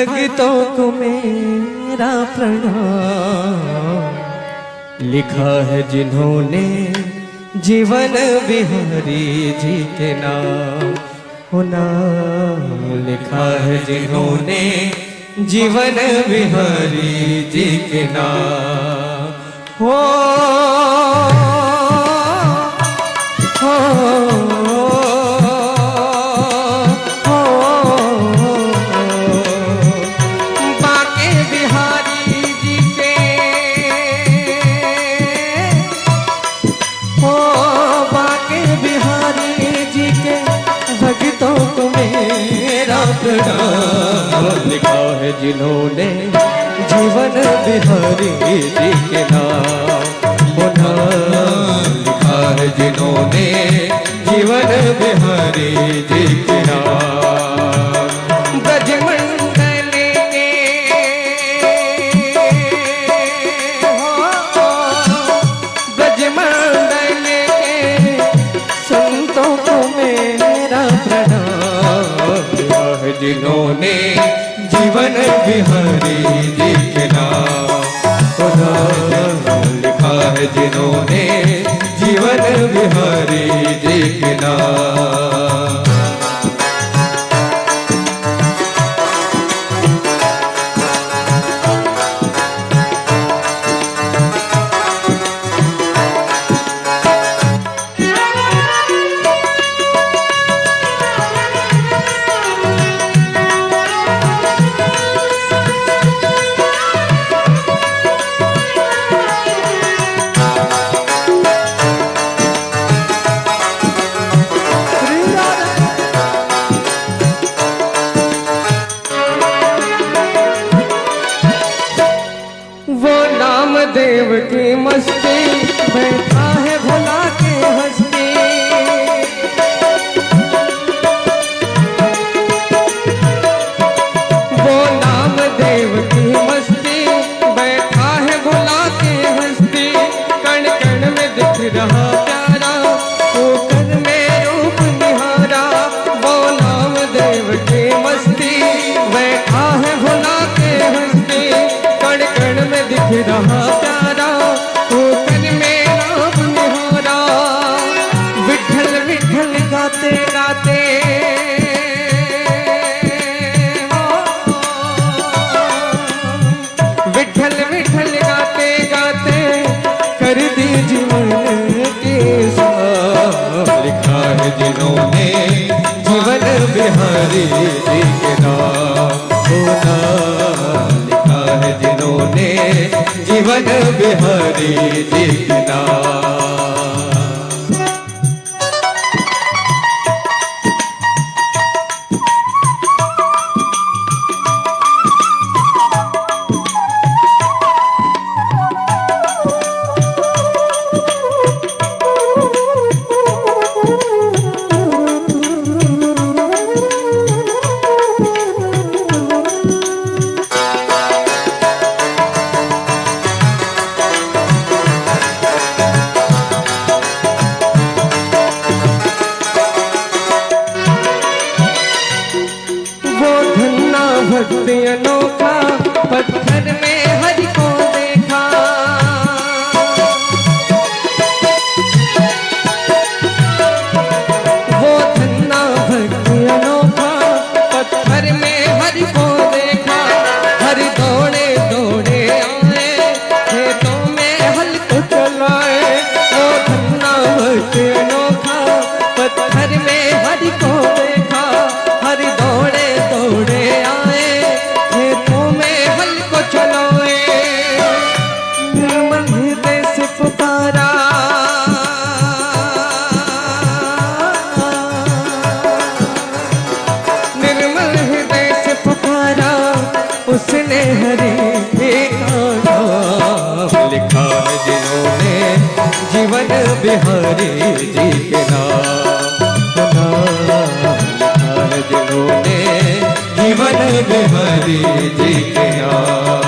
भक्तों को मेरा प्रणाम। लिखा है जिन्होंने जीवन बिहारी जी के नाम, हो नाम लिखा है जिन्होंने जीवन बिहारी जी के नाम। हो बाके बिहारी जी के, बाके बिहारी जी के भक्तों को मेरा प्रणाम। लिखा है जिन्होंने जीवन बिहारी जी के नाम, हो नाम लिखा है जिन्होंने जीवन बिहारी जी के नाम। ब्रजमंडल के ब्रजमंडल के संतों को मेरा प्रणाम। लिखा है जिन्होंने जीवन बिहारी जी के नाम, हो नाम लिखा है जिन्होंने जीवन बिहारी जी के नाम। देव की मस्ती बैठा है भुला के हंसती, वो नाम देव की मस्ती बैठा है भुला के हंसती। कण कण में दिख रहा प्यारा, ऊपर में रूप निहारा। वो नाम देव की मस्ती बैठा है भुला के हंसती। कण कण में दिख रहा प्यारा, ऊपर में राम निहारा। विठल विठल गाते गाते, विठल विठल गाते गाते कर दी जीवन के साथ। लिखा है जिन्होंने जीवन बिहारी जी के नाम, हो नाम लिखा है जिन्होंने जीवन बिहारी जी के नाम। भक्ति अनोखा पत्थर में हरि को देखा। वो धन्ना भक्ति अनोखा पत्थर में हरि को देखा। हरि दौड़े दौड़े आए, खेतों में हल को चलाए। वो धन्ना भक्ति अनोखा पत्थर में हरि को देखा। हरि दौड़े दौड़े आए, खेतों में हल को चलाए। निर्मल हृदय से पुकारा, निर्मल हृदय से पुकारा। उसने हरि का नाम। लिखा है जिन्होंने जीवन बिहारी जी के नाम, लिखा है जिन्होंने जीवन बिहारी जी के नाम।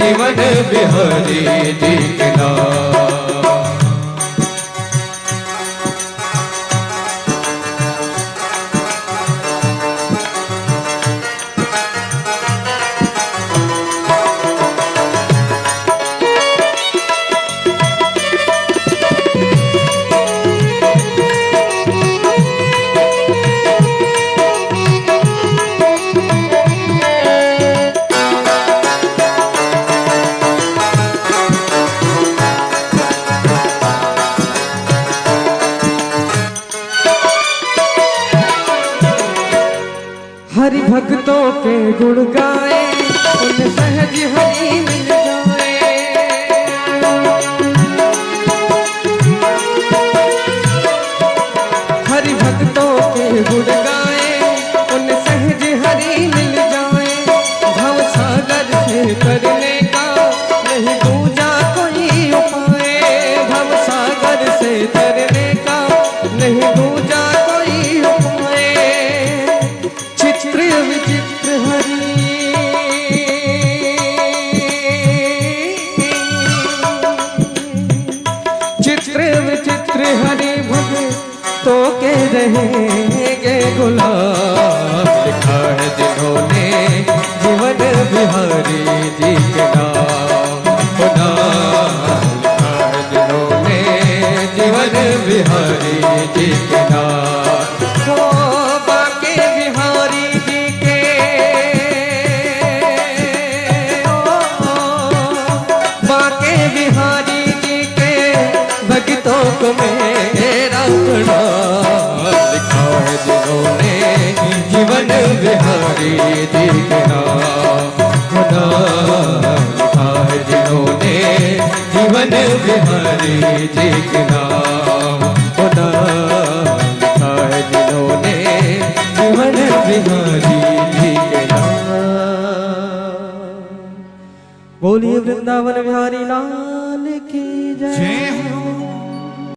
जीवन बिहारी जी के नाम। हरि भक्तों के गुण गाए, उन सहज हरि मिल जाए। हरि भक्तों के गुण गाए, उन सहज हरि मिल जाए। भव सागर से करने का नहीं दूजा कोई उपाय। भव सागर से करने का नहीं दूजा कोई उपाय। चित्र विचित्र हरि चित्र विचित्र हरि भक्तों के रहेंगे गुलाम। लिखा है जिन्होंने जीवन बिहारी जी के नाम। खुदा लिखा है जिन्होंने जीवन बिहारी जी के नाम। बाके बिहारी जी के बाके बिहारी जी के भक्तों को मेरा प्रणाम। लिखा है जिन्होंने जीवन बिहारी जी के नाम। खुदा लिखा है जिन्होंने जीवन बिहारी जी के नाम। खुदा लिखा है जिन्होंने जीवन बिहारी जी के नाम। बोलिए वृंदावन बिहारी लाल की जय।